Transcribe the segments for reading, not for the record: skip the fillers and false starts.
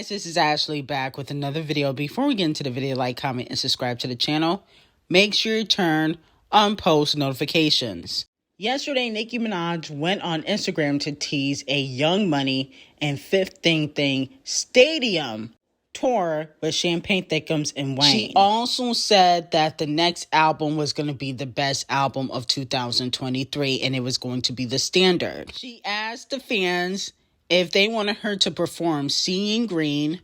guys, this is Ashley back with another video. Before we get into the video, like, comment, and subscribe to the channel. Make sure you turn on post notifications. Yesterday, Nicki Minaj went on Instagram to tease a Young Money and 15th Stadium tour with Champagne Thickums and Wayne. She also said that the next album was going to be the best album of 2023 and it was going to be the standard. She asked the fans if they wanted her to perform Seeing Green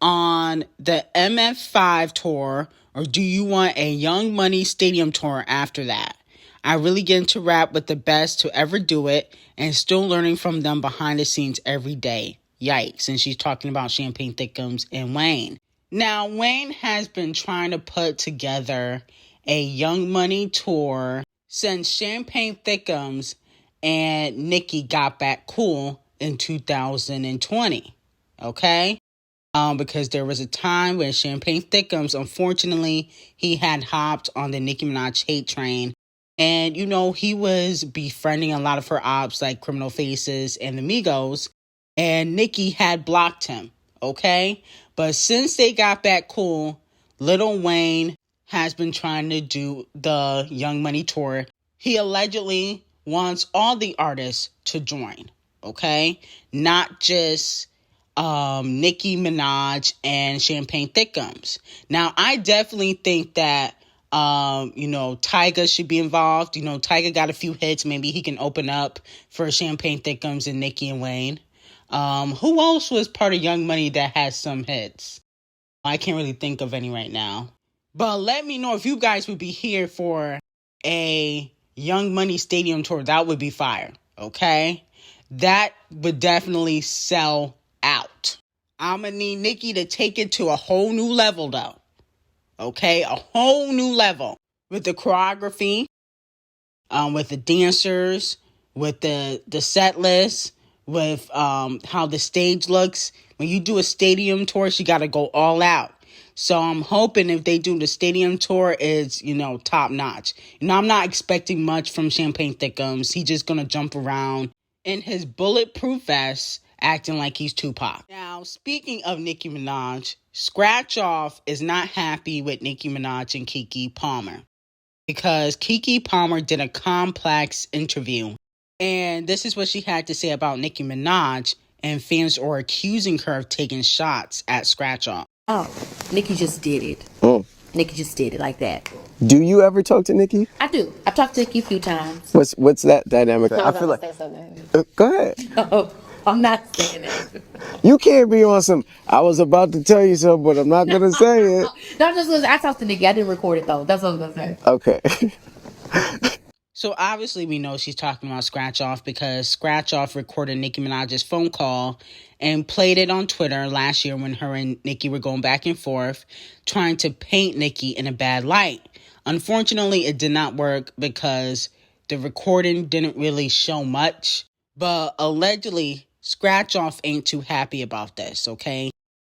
on the MF5 tour, or do you want a Young Money Stadium tour after that? I really get into rap with the best to ever do it and still learning from them behind the scenes every day. Yikes. And she's talking about Champagne Thickums and Wayne. Now, Wayne has been trying to put together a Young Money tour since Champagne Thickums and Nicki got back cool in 2020, okay? Because there was a time when Champagne Thickums, unfortunately, he had hopped on the Nicki Minaj hate train. And, you know, he was befriending a lot of her ops like Criminal Faces and the Migos. And Nicki had blocked him, okay? But since they got back cool, Lil Wayne has been trying to do the Young Money tour. He allegedly wants all the artists to join. Okay, not just Nicki Minaj and Champagne Thickums. Now, I definitely think that, Tyga should be involved. You know, Tyga got a few hits. Maybe he can open up for Champagne Thickums and Nicki and Wayne. Who else was part of Young Money that has some hits? I can't really think of any right now. But let me know if you guys would be here for a Young Money Stadium tour. That would be fire, okay? That would definitely sell out. I'm going to need Nicki to take it to a whole new level, though. Okay? A whole new level. With the choreography, with the dancers, with the set list, with how the stage looks. When you do a stadium tour, you got to go all out. So I'm hoping if they do the stadium tour, it's, top notch. I'm not expecting much from Champagne Thickums. He's just going to jump around in his bulletproof vest, acting like he's Tupac. Now, speaking of Nicki Minaj, Scratch Off is not happy with Nicki Minaj and Keke Palmer because Keke Palmer did a complex interview. And this is what she had to say about Nicki Minaj, and fans are accusing her of taking shots at Scratch Off. Oh, Nicki just did it. Nicki just did it like that. Do you ever talk to Nicki? I do. I've talked to Nicki a few times. What's that dynamic? No, I feel like. Say something. Go ahead. No, I'm not saying it. You can't be on some. I was about to tell you something, but I'm not gonna say it. No, I'm just gonna. I talked to Nicki. I didn't record it though. That's what I was gonna say. Okay. So obviously we know she's talking about Scratch Off because Scratch Off recorded Nicki Minaj's phone call and played it on Twitter last year when her and Nicki were going back and forth trying to paint Nicki in a bad light. Unfortunately, it did not work because the recording didn't really show much. But allegedly, Scratch Off ain't too happy about this, okay?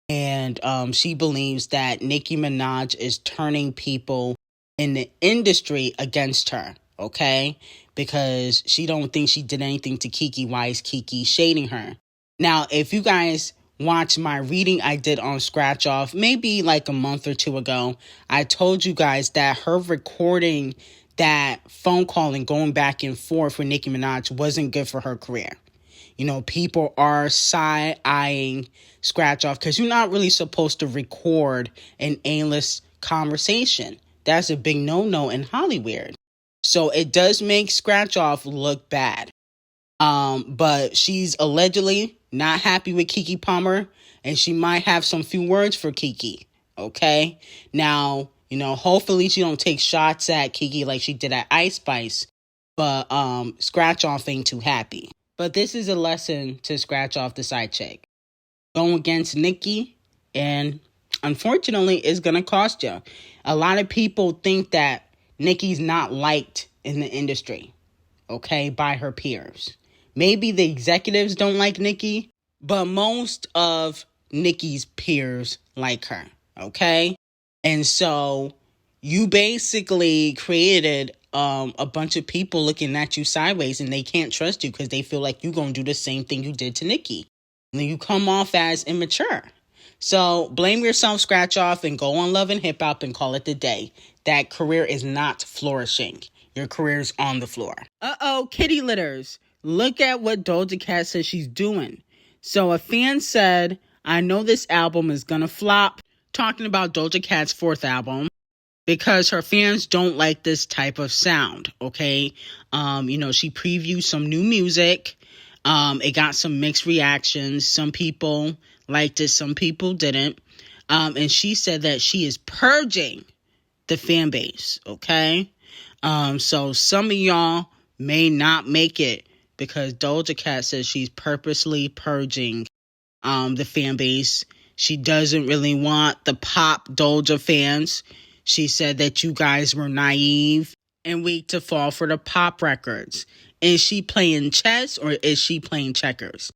And she believes that Nicki Minaj is turning people in the industry against her. Okay, because she don't think she did anything to Keke. Why is Keke shading her? Now, if you guys watch my reading I did on Scratch Off, maybe like a month or two ago, I told you guys that her recording that phone call and going back and forth with Nicki Minaj wasn't good for her career. People are side-eyeing Scratch Off because you're not really supposed to record an aimless conversation. That's a big no-no in Hollywood. So it does make Scratch Off look bad. But she's allegedly not happy with Keke Palmer, and she might have some few words for Keke. Okay? Now, hopefully she don't take shots at Keke like she did at Ice Spice. But Scratch Off ain't too happy. But this is a lesson to Scratch Off the side chick. Going against Nicki, and unfortunately, it's gonna cost you. A lot of people think that Nicki's not liked in the industry, okay, by her peers. Maybe the executives don't like Nicki, but most of Nicki's peers like her, okay? And so you basically created a bunch of people looking at you sideways, and they can't trust you because they feel like you're going to do the same thing you did to Nicki. And then you come off as immature. So blame yourself, scratch off, and go on Love and Hip Hop and call it the day. That career is not flourishing. Your career's on the floor. Kitty litters. Look at what Doja Cat says she's doing. So a fan said, I know this album is gonna flop, talking about Doja Cat's 4th album, because her fans don't like this type of sound, okay? She previewed some new music. It got some mixed reactions. Some people liked it, some people didn't. And she said that she is purging the fan base, okay? So some of y'all may not make it because Doja Cat says she's purposely purging the fan base. She doesn't really want the pop Doja fans. She said that you guys were naive and weak to fall for the pop records. Is she playing chess or is she playing checkers?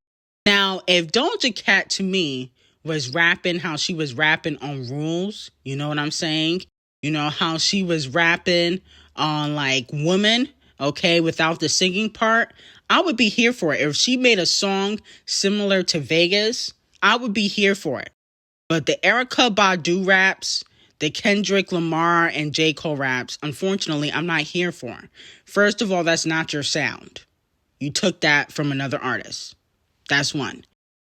Now, if Doja Cat to me was rapping how she was rapping on Rules, you know what I'm saying? You know how she was rapping on like Woman, okay, without the singing part, I would be here for it. If she made a song similar to Vegas, I would be here for it. But the Erykah Badu raps, the Kendrick Lamar and J. Cole raps, unfortunately, I'm not here for. First of all, that's not your sound. You took that from another artist. That's one.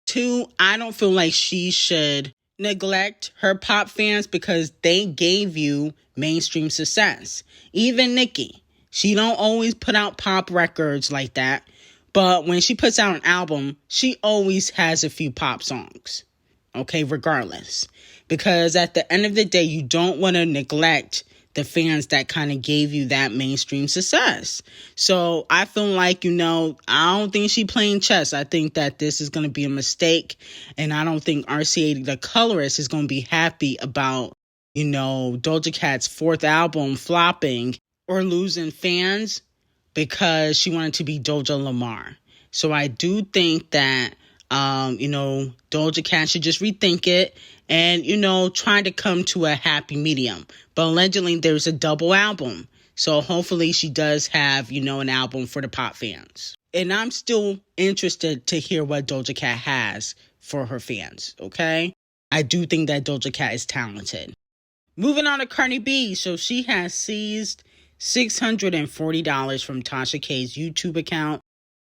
2, I don't feel like she should neglect her pop fans because they gave you mainstream success. Even Nicki, she don't always put out pop records like that, but when she puts out an album, she always has a few pop songs. Okay, regardless. Because at the end of the day, you don't want to neglect the fans that kind of gave you that mainstream success. So I feel like, I don't think she's playing chess. I think that this is going to be a mistake. And I don't think RCA, the colorist, is going to be happy about, Doja Cat's 4th album flopping or losing fans because she wanted to be Doja Lamar. So I do think that, Doja Cat should just rethink it and, try to come to a happy medium. But allegedly there's a double album. So hopefully she does have, an album for the pop fans. And I'm still interested to hear what Doja Cat has for her fans, okay? I do think that Doja Cat is talented. Moving on to Cardi B. So she has seized $640 from Tasha K's YouTube account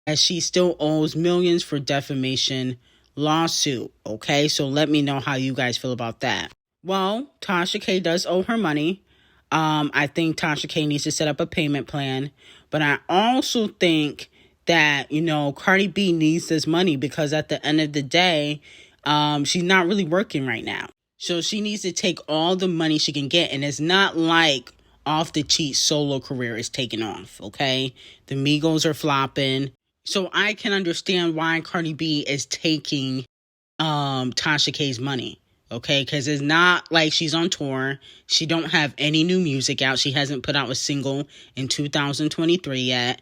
as she still owes millions for defamation lawsuit. Okay, so let me know how you guys feel about that. Well, Tasha K does owe her money. I think Tasha K needs to set up a payment plan. But I also think that, Cardi B needs this money because at the end of the day, she's not really working right now. So she needs to take all the money she can get. And it's not like Off the Cheat solo career is taking off, okay? The Migos are flopping. So I can understand why Cardi B is taking Tasha K's money, okay? Because it's not like she's on tour. She don't have any new music out. She hasn't put out a single in 2023 yet.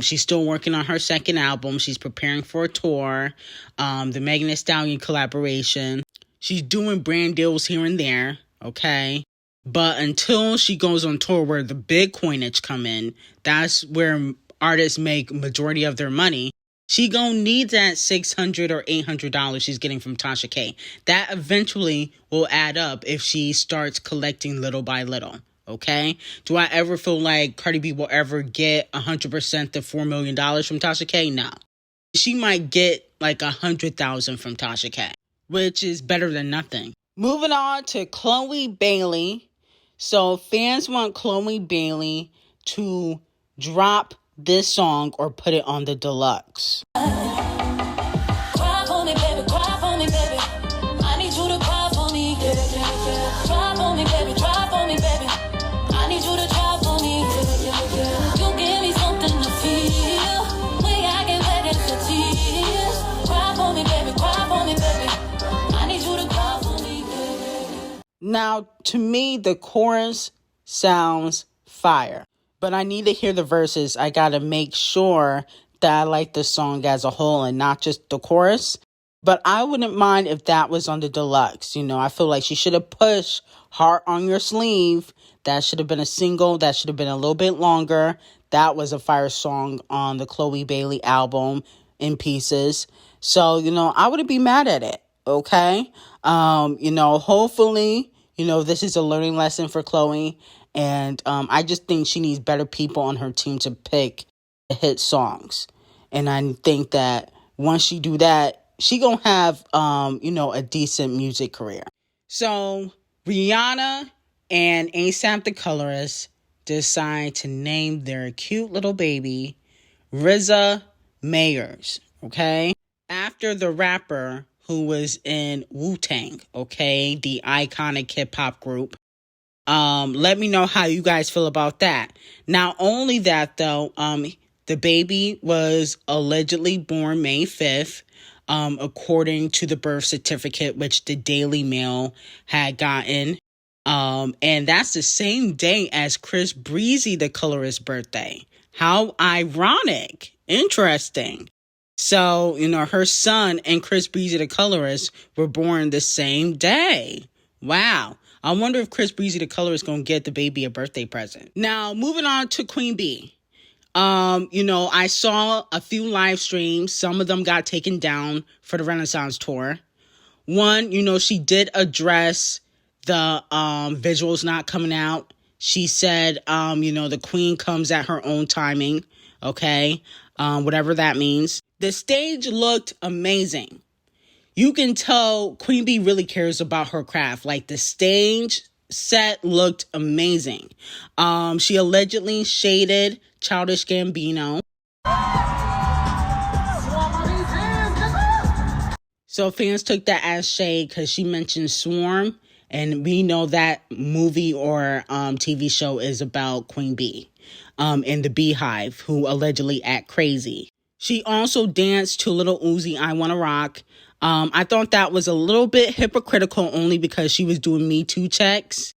She's still working on her 2nd album. She's preparing for a tour. The Megan Thee Stallion collaboration. She's doing brand deals here and there, okay? But until she goes on tour where the big coinage come in, that's where artists make majority of their money. She gonna need that $600 or $800 she's getting from Tasha K. That eventually will add up if she starts collecting little by little, okay? Do I ever feel like Cardi B will ever get 100% the $4 million from Tasha K? No. She might get like 100,000 from Tasha K, which is better than nothing. Moving on to Chloe Bailey. So fans want Chloe Bailey to drop this song or put it on the deluxe. Cry for me, baby, cry for me, baby. I need you to cry for me. Cry for me, baby, cry for me, baby. I need you to cry for me. You give me something to feel. When I get wet, it's the tears. Cry for me, baby, cry for me, baby. I need you to cry for me, baby. Now, to me, the chorus sounds fire. But I need to hear the verses. I got to make sure that I like the song as a whole and not just the chorus. But I wouldn't mind if that was on the deluxe. I feel like she should have pushed Heart on Your Sleeve. That should have been a single. That should have been a little bit longer. That was a fire song on the Chloe Bailey album, In Pieces. So, I wouldn't be mad at it. okay? Hopefully, this is a learning lesson for Chloe. And I just think she needs better people on her team to pick the hit songs. And I think that once she do that, she gonna have, a decent music career. So Rihanna and ASAP the Colorist decide to name their cute little baby RZA Mayers, okay? After the rapper who was in Wu-Tang, okay? The iconic hip-hop group. Let me know how you guys feel about that. Not only that, though, the baby was allegedly born May 5th, according to the birth certificate, which the Daily Mail had gotten. And that's the same day as Chris Breezy, the colorist's birthday. How ironic. Interesting. So, her son and Chris Breezy, the colorist, were born the same day. Wow. I wonder if Chris Breezy, the colorist, going to get the baby a birthday present. Now, moving on to Queen B. I saw a few live streams. Some of them got taken down for the Renaissance tour. One, she did address the visuals not coming out. She said, the queen comes at her own timing. Okay. Whatever that means. The stage looked amazing. You can tell Queen B really cares about her craft. Like, the stage set looked amazing. She allegedly shaded Childish Gambino. So fans took that as shade because she mentioned Swarm. And we know that movie or TV show is about Queen B and the Beehive, who allegedly act crazy. She also danced to Lil Uzi, I Wanna Rock. I thought that was a little bit hypocritical only because she was doing Me Too checks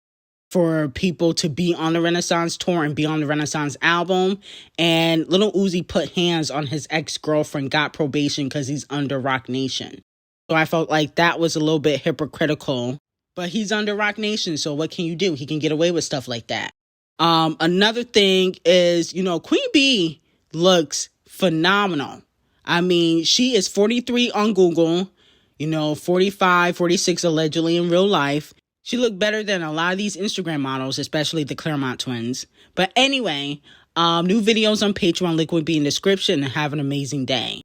for people to be on the Renaissance tour and be on the Renaissance album. And Lil Uzi put hands on his ex-girlfriend, got probation because he's under Roc Nation. So I felt like that was a little bit hypocritical. But he's under Roc Nation, so what can you do? He can get away with stuff like that. Another thing is, Queen B looks phenomenal. I mean, she is 43 on Google, 45, 46 allegedly in real life. She looked better than a lot of these Instagram models, especially the Claremont twins. But anyway, new videos on Patreon, link will be in the description, and have an amazing day.